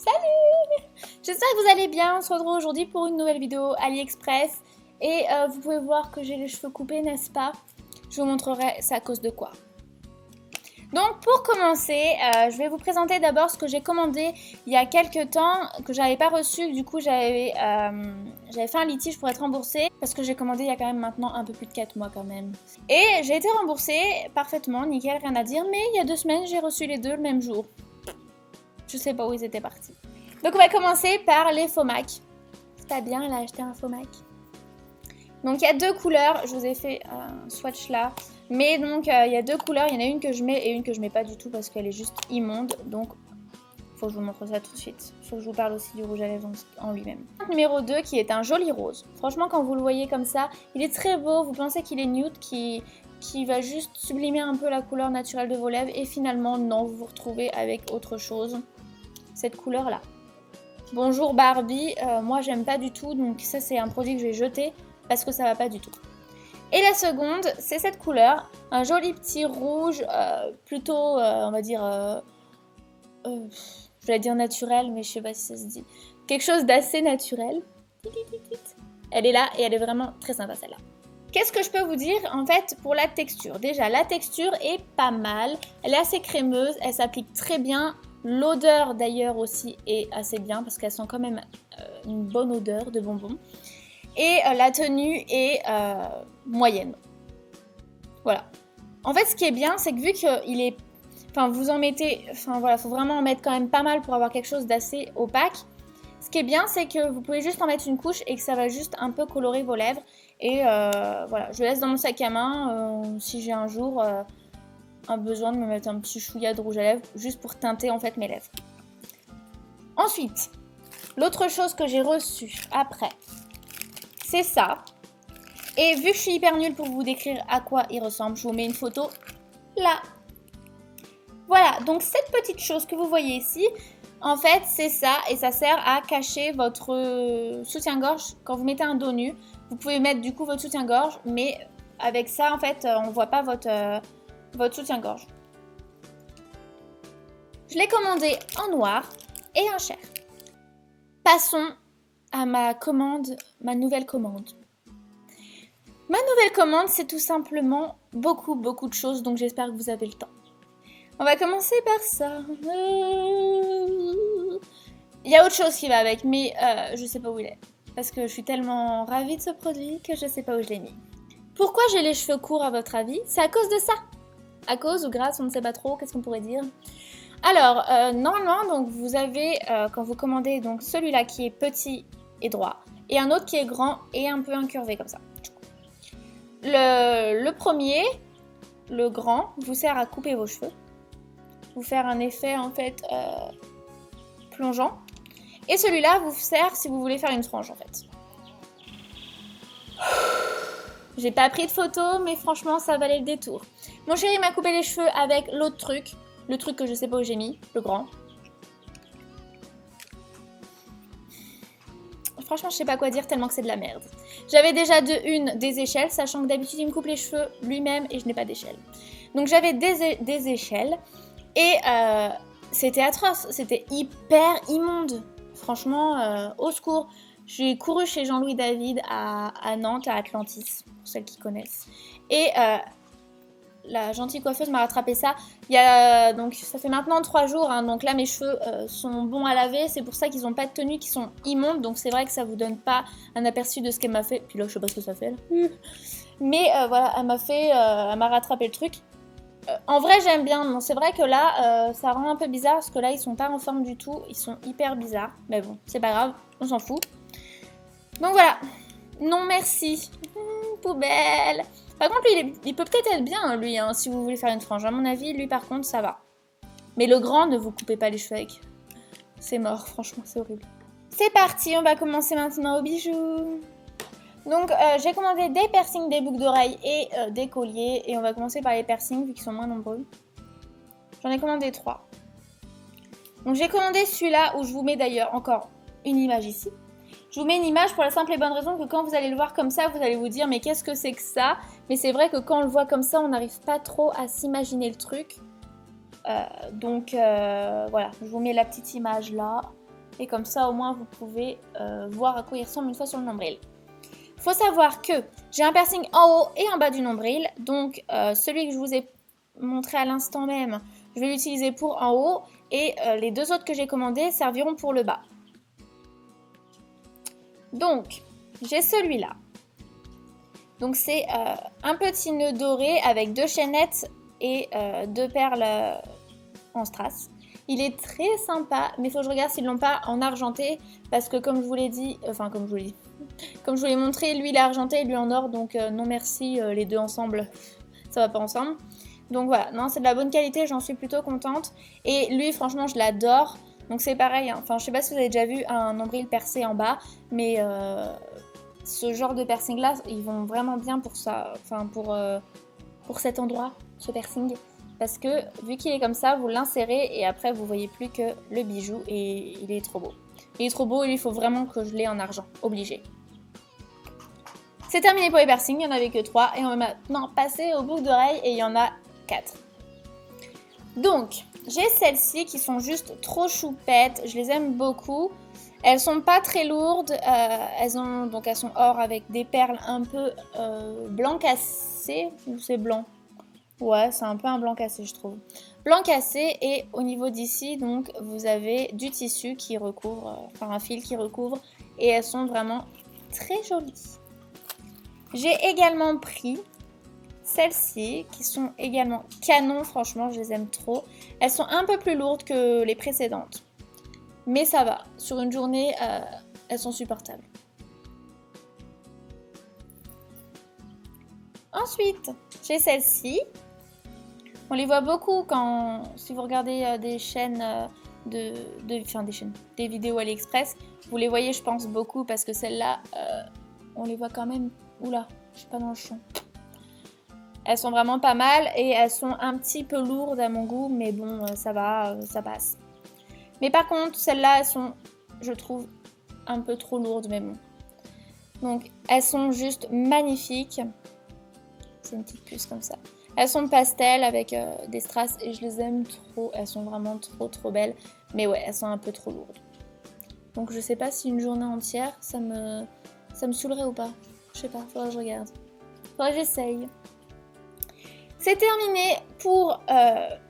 Salut! J'espère que vous allez bien, on se retrouve aujourd'hui pour une nouvelle vidéo AliExpress. Et vous pouvez voir que j'ai les cheveux coupés, n'est-ce pas? Je vous montrerai c'est à cause de quoi. Donc pour commencer, je vais vous présenter d'abord ce que j'ai commandé il y a quelques temps, que j'avais pas reçu, du coup j'avais fait un litige pour être remboursée, parce que j'ai commandé il y a quand même maintenant un peu plus de 4 mois quand même. Et j'ai été remboursée parfaitement, nickel, rien à dire, mais il y a 2 semaines j'ai reçu les deux le même jour. Je sais pas où ils étaient partis. Donc on va commencer par les Fomac. C'est pas bien, elle a acheté un Fomac. Donc il y a deux couleurs, je vous ai fait un swatch là. Mais donc il y a deux couleurs, il y en a une que je mets et une que je mets pas du tout parce qu'elle est juste immonde. Donc faut que je vous montre ça tout de suite. Faut que je vous parle aussi du rouge à lèvres en lui-même. Numéro 2 qui est un joli rose. Franchement quand vous le voyez comme ça, il est très beau. Vous pensez qu'il est nude, qui va juste sublimer un peu la couleur naturelle de vos lèvres. Et finalement non, vous vous retrouvez avec autre chose. Cette couleur là. Bonjour Barbie, moi j'aime pas du tout, donc ça c'est un produit que je vais jeter parce que ça va pas du tout. Et la seconde, c'est cette couleur, un joli petit rouge, plutôt, on va dire, je vais dire naturel, mais je sais pas si ça se dit. Quelque chose d'assez naturel. Elle est là et elle est vraiment très sympa celle-là. Qu'est-ce que je peux vous dire en fait pour la texture? Déjà, la texture est pas mal, elle est assez crémeuse, elle s'applique très bien. L'odeur d'ailleurs aussi est assez bien parce qu'elle sent quand même une bonne odeur de bonbons. Et la tenue est moyenne. Voilà. En fait, ce qui est bien, c'est que vu qu'il est... Enfin, vous en mettez... Enfin, voilà, faut vraiment en mettre quand même pas mal pour avoir quelque chose d'assez opaque. Ce qui est bien, c'est que vous pouvez juste en mettre une couche et que ça va juste un peu colorer vos lèvres. Et voilà, je le laisse dans mon sac à main si j'ai un jour... un besoin de me mettre un petit chouïa de rouge à lèvres juste pour teinter en fait mes lèvres. Ensuite, l'autre chose que j'ai reçue après, c'est ça. Et vu que je suis hyper nulle pour vous décrire à quoi il ressemble, je vous mets une photo là. Voilà, donc cette petite chose que vous voyez ici, en fait c'est ça et ça sert à cacher votre soutien-gorge quand vous mettez un dos nu. Vous pouvez mettre du coup votre soutien-gorge, mais avec ça en fait on ne voit pas votre soutien-gorge. Je l'ai commandé en noir et en chair. Passons à ma nouvelle commande. Ma nouvelle commande, c'est tout simplement beaucoup de choses, donc j'espère que vous avez le temps. On va commencer par ça. Il y a autre chose qui va avec, mais je sais pas où il est. Parce que je suis tellement ravie de ce produit que je sais pas où je l'ai mis. Pourquoi j'ai les cheveux courts à votre avis? C'est à cause de ça. À cause ou grâce, on ne sait pas trop, qu'est-ce qu'on pourrait dire? Alors, normalement, donc, vous avez, quand vous commandez donc celui-là qui est petit et droit, et un autre qui est grand et un peu incurvé comme ça. Le premier, le grand, vous sert à couper vos cheveux, vous faire un effet en fait plongeant, et celui-là vous sert si vous voulez faire une frange en fait. J'ai pas pris de photo, mais franchement ça valait le détour. Mon chéri m'a coupé les cheveux avec l'autre truc, le truc que je sais pas où j'ai mis, le grand. Franchement, je sais pas quoi dire tellement que c'est de la merde. J'avais déjà des échelles, sachant que d'habitude il me coupe les cheveux lui-même et je n'ai pas d'échelle. Donc j'avais des échelles et c'était atroce, c'était hyper immonde. Franchement, au secours. J'ai couru chez Jean-Louis David à Nantes, à Atlantis, pour celles qui connaissent. Et la gentille coiffeuse m'a rattrapé ça. Donc ça fait maintenant 3 jours, hein, donc là mes cheveux sont bons à laver. C'est pour ça qu'ils n'ont pas de tenue, qui sont immondes. Donc c'est vrai que ça vous donne pas un aperçu de ce qu'elle m'a fait. Puis là je sais pas ce que ça fait là. Mais voilà, elle m'a rattrapé le truc. En vrai j'aime bien, bon, c'est vrai que là ça rend un peu bizarre parce que là ils sont pas en forme du tout. Ils sont hyper bizarres, mais bon c'est pas grave, on s'en fout. Donc voilà, non merci, poubelle. Par contre, lui, il peut peut-être être bien, lui, hein, si vous voulez faire une frange. À mon avis, lui, par contre, ça va. Mais le grand, ne vous coupez pas les cheveux avec. C'est mort, franchement, c'est horrible. C'est parti, on va commencer maintenant aux bijoux. Donc, j'ai commandé des piercings, des boucles d'oreilles et des colliers. Et on va commencer par les piercings, vu qu'ils sont moins nombreux. J'en ai commandé 3. Donc, j'ai commandé celui-là, où je vous mets d'ailleurs encore une image ici. Je vous mets une image pour la simple et bonne raison que quand vous allez le voir comme ça, vous allez vous dire mais qu'est-ce que c'est que ça? Mais c'est vrai que quand on le voit comme ça, on n'arrive pas trop à s'imaginer le truc. Donc voilà, je vous mets la petite image là. Et comme ça, au moins, vous pouvez voir à quoi il ressemble une fois sur le nombril. Il faut savoir que j'ai un piercing en haut et en bas du nombril. Donc, celui que je vous ai montré à l'instant même, je vais l'utiliser pour en haut. Et les deux autres que j'ai commandés serviront pour le bas. Donc, j'ai celui-là. Donc, c'est un petit nœud doré avec 2 chaînettes et 2 perles en strass. Il est très sympa, mais il faut que je regarde s'ils ne l'ont pas en argenté. Parce que comme je vous l'ai dit, comme je vous l'ai montré, lui il est argenté et lui en or. Donc non merci, les deux ensemble, ça va pas ensemble. Donc voilà, non c'est de la bonne qualité, j'en suis plutôt contente. Et lui franchement je l'adore. Donc c'est pareil, hein. Enfin je sais pas si vous avez déjà vu un nombril percé en bas. Mais ce genre de piercing là, ils vont vraiment bien pour ça. Enfin pour cet endroit, ce piercing. Parce que vu qu'il est comme ça, vous l'insérez et après vous voyez plus que le bijou et il est trop beau. Il est trop beau et il faut vraiment que je l'ai en argent, obligé. C'est terminé pour les piercings, il n'y en avait que 3 et on va maintenant passer aux boucles d'oreilles et il y en a 4. Donc, j'ai celles-ci qui sont juste trop choupettes, je les aime beaucoup. Elles sont pas très lourdes, elles sont or avec des perles un peu blanc cassé, ou c'est blanc? Ouais, c'est un peu un blanc cassé, je trouve. Blanc cassé et au niveau d'ici, donc, vous avez du tissu qui recouvre, enfin un fil qui recouvre et elles sont vraiment très jolies. J'ai également pris celles-ci qui sont également canon, franchement, je les aime trop. Elles sont un peu plus lourdes que les précédentes, mais ça va. Sur une journée, elles sont supportables. Ensuite, j'ai celles-ci. On les voit beaucoup si vous regardez des chaînes des vidéos AliExpress. Vous les voyez, je pense, beaucoup parce que celles-là, on les voit quand même. Oula, je suis pas dans le champ. Elles sont vraiment pas mal et elles sont un petit peu lourdes à mon goût, mais bon, ça va, ça passe. Mais par contre, celles-là, elles sont, je trouve, un peu trop lourdes, mais bon. Donc, elles sont juste magnifiques. C'est une petite puce comme ça. Elles sont pastel avec des strass et je les aime trop. Elles sont vraiment trop belles. Mais ouais, elles sont un peu trop lourdes. Donc je sais pas si une journée entière, ça me saoulerait ou pas. Je sais pas, faudra que je regarde. Faudra que j'essaye. C'est terminé pour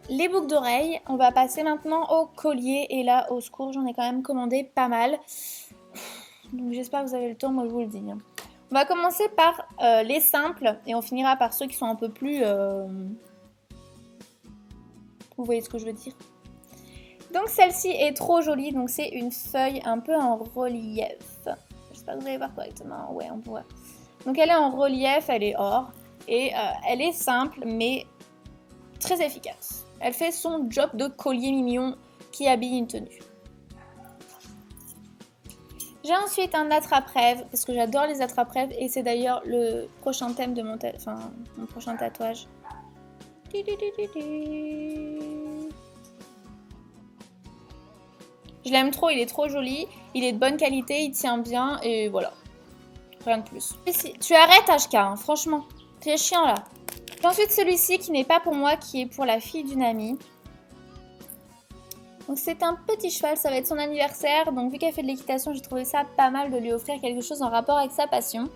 les boucles d'oreilles. On va passer maintenant au collier. Et là, au secours, j'en ai quand même commandé pas mal. Donc j'espère que vous avez le temps, moi je vous le dis. On va commencer par les simples et on finira par ceux qui sont un peu plus... Vous voyez ce que je veux dire? Donc celle-ci est trop jolie, donc c'est une feuille un peu en relief. J'espère que vous allez voir correctement, ouais on voit. Donc elle est en relief, elle est or et elle est simple mais très efficace. Elle fait son job de collier mignon qui habille une tenue. J'ai ensuite un attrape-rêve, parce que j'adore les attrape-rêves, et c'est d'ailleurs le prochain thème de mon prochain tatouage. Je l'aime trop, il est trop joli, il est de bonne qualité, il tient bien, et voilà. Rien de plus. Ici, tu arrêtes HK, hein, franchement. Tu es chiant là. J'ai ensuite celui-ci qui n'est pas pour moi, qui est pour la fille d'une amie. Donc c'est un petit cheval, ça va être son anniversaire. Donc vu qu'elle fait de l'équitation, j'ai trouvé ça pas mal de lui offrir quelque chose en rapport avec sa passion.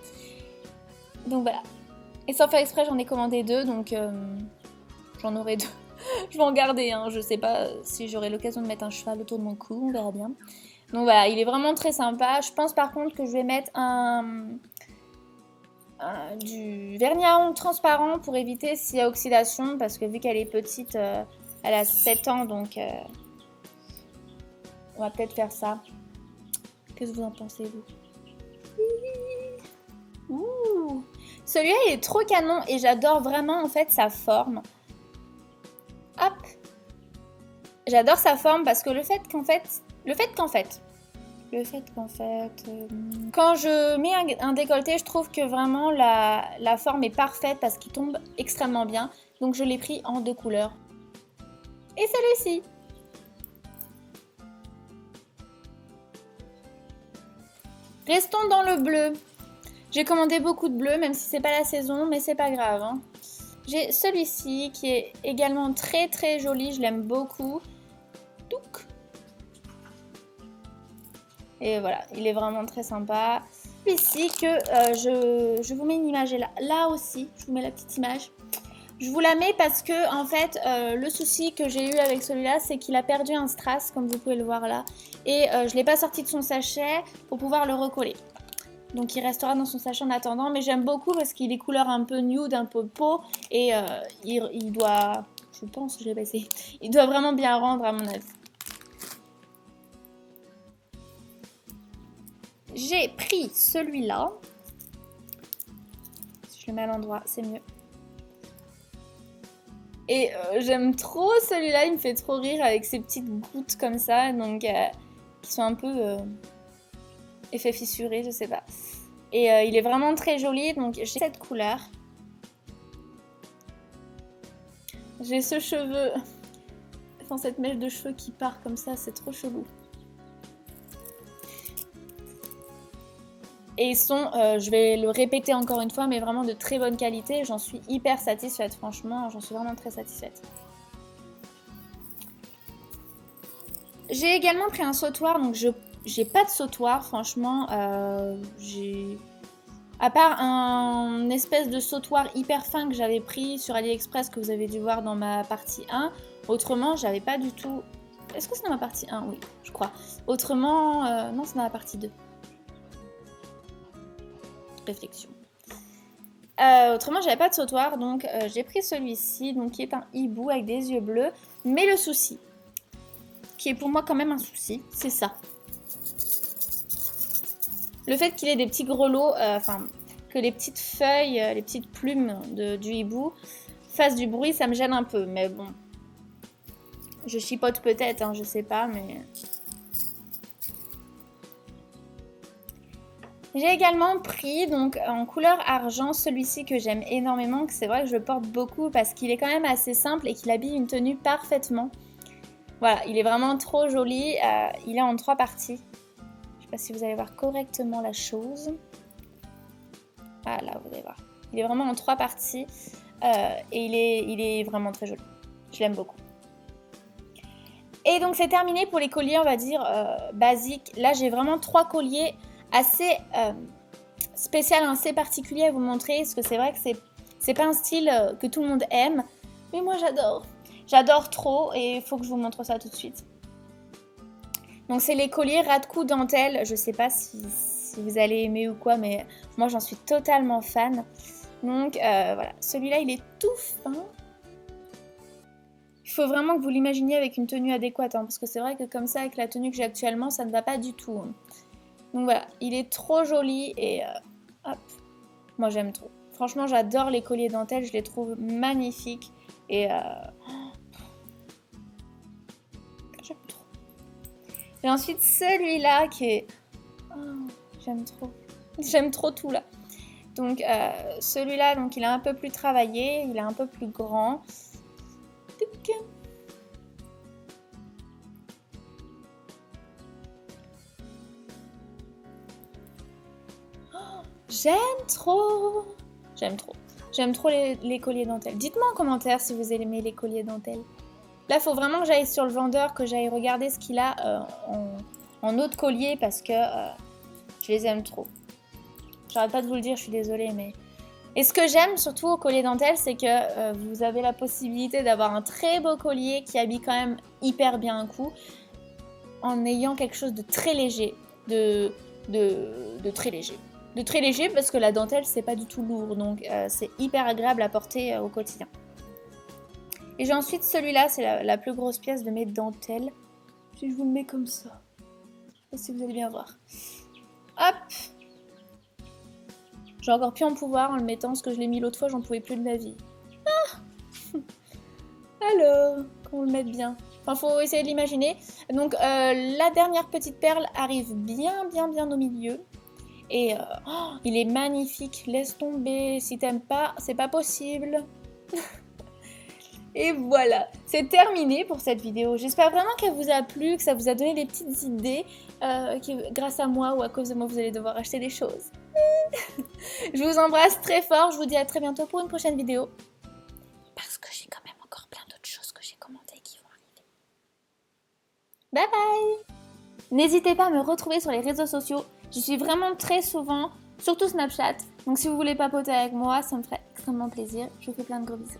Donc voilà. Et sans faire exprès, j'en ai commandé 2, donc j'en aurai 2. Je vais en garder, hein. Je sais pas si j'aurai l'occasion de mettre un cheval autour de mon cou, on verra bien. Donc voilà, il est vraiment très sympa. Je pense par contre que je vais mettre du vernis à ongles transparent pour éviter s'il y a oxydation, parce que vu qu'elle est petite, elle a 7 ans, donc... on va peut-être faire ça. Qu'est-ce que vous en pensez, vous? Ouh. Celui-là, il est trop canon et j'adore vraiment, en fait, sa forme. Hop. J'adore sa forme parce que le fait qu'en fait, quand je mets un décolleté, je trouve que vraiment la forme est parfaite parce qu'il tombe extrêmement bien. Donc, je l'ai pris en 2 couleurs. Et celui-ci. Restons dans le bleu. J'ai commandé beaucoup de bleu, même si c'est pas la saison, mais c'est pas grave. Hein. J'ai celui-ci qui est également très joli, je l'aime beaucoup. Touc. Et voilà, il est vraiment très sympa. Ici que je vous mets une image là aussi, je vous mets la petite image. Je vous la mets parce que en fait le souci que j'ai eu avec celui-là, c'est qu'il a perdu un strass comme vous pouvez le voir là. Et je ne l'ai pas sorti de son sachet pour pouvoir le recoller. Donc il restera dans son sachet en attendant, mais j'aime beaucoup parce qu'il est couleur un peu nude, un peu peau. Et il doit, je pense que je l'ai passé, il doit vraiment bien rendre à mon avis. J'ai pris celui-là. Si je le mets à l'endroit, c'est mieux. Et j'aime trop celui-là, il me fait trop rire avec ses petites gouttes comme ça, donc qui sont un peu effet fissuré, je sais pas. Et il est vraiment très joli, donc j'ai cette couleur. J'ai ce cheveu, enfin cette mèche de cheveux qui part comme ça, c'est trop chelou. Et ils sont, je vais le répéter encore une fois, mais vraiment de très bonne qualité. J'en suis hyper satisfaite, franchement, j'en suis vraiment très satisfaite. J'ai également pris un sautoir, donc j'ai pas de sautoir, franchement. À part un espèce de sautoir hyper fin que j'avais pris sur AliExpress, que vous avez dû voir dans ma partie 1. Autrement, j'avais pas du tout... Est-ce que c'est dans ma partie 1? Oui, je crois. Autrement, non, c'est dans la partie 2. Réflexion. Autrement, j'avais pas de sautoir, donc j'ai pris celui-ci, donc qui est un hibou avec des yeux bleus. Mais le souci, qui est pour moi quand même un souci, c'est ça. Le fait qu'il ait des petits grelots, enfin, que les petites feuilles, les petites plumes du hibou fassent du bruit, ça me gêne un peu. Mais bon, je chipote peut-être, hein, je sais pas, mais... J'ai également pris, donc en couleur argent, celui-ci que j'aime énormément, que c'est vrai que je porte beaucoup parce qu'il est quand même assez simple et qu'il habille une tenue parfaitement. Voilà, il est vraiment trop joli. Il est en 3 parties. Je sais pas si vous allez voir correctement la chose. Ah là, vous allez voir. Il est vraiment en 3 parties et il est vraiment très joli. Je l'aime beaucoup. Et donc c'est terminé pour les colliers, on va dire, basiques. Là, j'ai vraiment 3 colliers assez spécial, assez particulier à vous montrer, parce que c'est vrai que c'est pas un style que tout le monde aime, mais moi j'adore. J'adore trop et il faut que je vous montre ça tout de suite. Donc c'est les colliers ras de cou dentelle, je sais pas si vous allez aimer ou quoi, mais moi j'en suis totalement fan. Donc voilà, celui-là il est tout fin. Il faut vraiment que vous l'imaginiez avec une tenue adéquate, hein, parce que c'est vrai que comme ça, avec la tenue que j'ai actuellement, ça ne va pas du tout. Hein. Donc voilà, il est trop joli et hop, moi j'aime trop. Franchement, j'adore les colliers dentelles, je les trouve magnifiques et j'aime trop. Et ensuite celui-là qui est... Oh, j'aime trop tout là. Donc celui-là, donc il est un peu plus travaillé, il est un peu plus grand. J'aime trop. J'aime trop les colliers dentelles. Dites-moi en commentaire si vous aimez les colliers dentelles. Là, il faut vraiment que j'aille sur le vendeur, que j'aille regarder ce qu'il a en autre collier parce que je les aime trop. J'arrête pas de vous le dire, je suis désolée, mais... Et ce que j'aime surtout au collier dentelle, c'est que vous avez la possibilité d'avoir un très beau collier qui habille quand même hyper bien un coup, en ayant quelque chose de très léger, de très léger. De très léger parce que la dentelle c'est pas du tout lourd, donc c'est hyper agréable à porter au quotidien. Et j'ai ensuite celui-là, c'est la plus grosse pièce de mes dentelles. Si je vous le mets comme ça, je sais pas si vous allez bien voir. Hop! J'ai encore pu en pouvoir en le mettant, parce que je l'ai mis l'autre fois, j'en pouvais plus de ma vie. Ah! Alors, qu'on le mette bien. Enfin, faut essayer de l'imaginer. Donc, la dernière petite perle arrive bien au milieu. Et oh, il est magnifique. Laisse tomber. Si t'aimes pas, c'est pas possible. Et voilà, c'est terminé pour cette vidéo. J'espère vraiment qu'elle vous a plu, que ça vous a donné des petites idées, que grâce à moi ou à cause de moi, vous allez devoir acheter des choses. Je vous embrasse très fort. Je vous dis à très bientôt pour une prochaine vidéo. Parce que j'ai quand même encore plein d'autres choses que j'ai commentées qui vont arriver. Bye bye! N'hésitez pas à me retrouver sur les réseaux sociaux. J'y suis vraiment très souvent, surtout Snapchat. Donc si vous voulez papoter avec moi, ça me ferait extrêmement plaisir. Je vous fais plein de gros bisous.